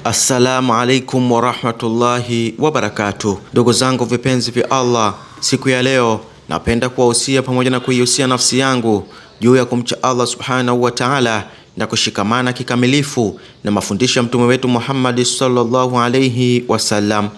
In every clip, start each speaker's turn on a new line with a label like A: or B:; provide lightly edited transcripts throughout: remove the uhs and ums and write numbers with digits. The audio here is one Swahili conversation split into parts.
A: Assalamu alaikum warahmatullahi wabarakatuh. Ndugu zangu vipenzi vya Allah, siku ya leo napenda kuwahusia pamoja na kuihusia nafsi yangu juu ya kumcha Allah subhanahu wa ta'ala na kushikamana kikamilifu na mafundisho ya mtume wetu Muhammad sallallahu alayhi wasallam.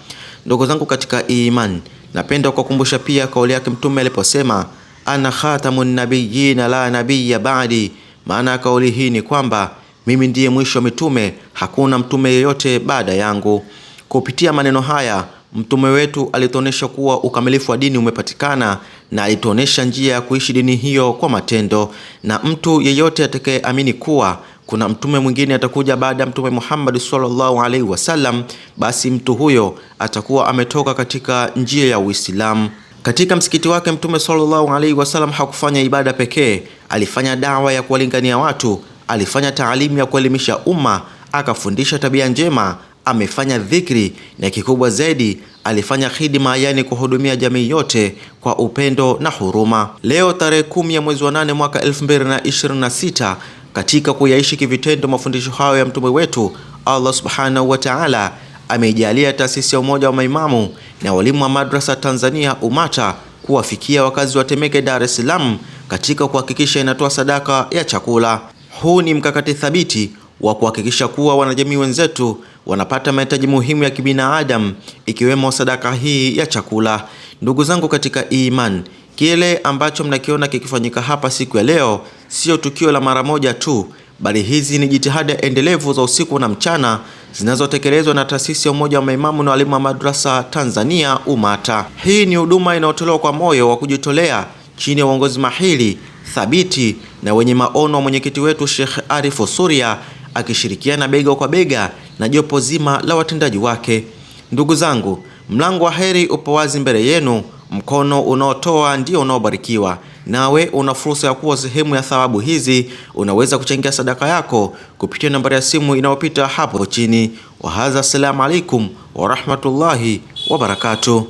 A: Ndugu zangu katika iman, napenda kukumbusha pia kauli yake mtume aliposema ana khatamun nabiyyin la nabiyya ba'di. Maana ya kauli hii ni kwamba mimi ndiye mwisho wa mitume, hakuna mtume yeyote baada yangu. Kupitia maneno haya mtume wetu alituonesha kuwa ukamilifu wa dini umepatikana na alituonesha njia ya kuishi dini hiyo kwa matendo, na mtu yeyote atakayeamini kuwa kuna mtume mwingine atakuja baada ya mtume Muhammad sallallahu alaihi wasallam, basi mtu huyo atakuwa ametoka katika njia ya Uislamu. Katika msikiti wake mtume sallallahu alaihi wasallam hakufanya ibada pekee, alifanya dawa ya kuwalingania watu, alifanya taalimu ya kuelimisha umma, akafundisha tabia njema, amefanya dhikri, na kikubwa zaidi alifanya khidma, yani kuhudumia jamii yote kwa upendo na huruma. Leo tarehe 10 ya mwezi wa 8 mwaka 2026, katika kuyaishi kivitendo mafundisho hayo ya mtume wetu, Allah subhanahu wa ta'ala ameijalia taasisi ya umoja wa maimamu na walimu wa madrasa Tanzania UMATA kuwafikia wakazi wa Temeke, Dar es Salaam katika kuhakikisha inatoa sadaka ya chakula. Huu ni mkakati thabiti wa kuhakikisha kuwa wanajamii wenzetu wanapata mahitaji muhimu ya kibinadamu, ikiwemo sadaka hii ya chakula. Ndugu zangu katika iman, kile ambacho mnakiona kikifanyika hapa siku ya leo sio tukio la mara moja tu, bali hizi ni jitihada endelevu za usiku na mchana zinazotekelezwa na taasisi ya umoja wa maimamu na walimu wa madrasa Tanzania UMATA. Hii ni huduma inayotolewa kwa moyo wa kujitolea chini ya uongozi mahiri, thabiti na wenye maono wa mwenyekiti wetu Sheikh Arifu Suria, akishirikiana bega kwa bega na jopo zima la watendaji wake. Ndugu zangu, mlango wa heri upo wazi mbele yenu, mkono unaotoa ndio unaobarikiwa. Nawe una fursa ya kuwa sehemu ya thawabu hizi. Unaweza kuchangia sadaka yako kupitia nambari ya simu inayopita hapo chini. Wa hadha, assalamu alaikum wa rahmatullahi wa barakatuh.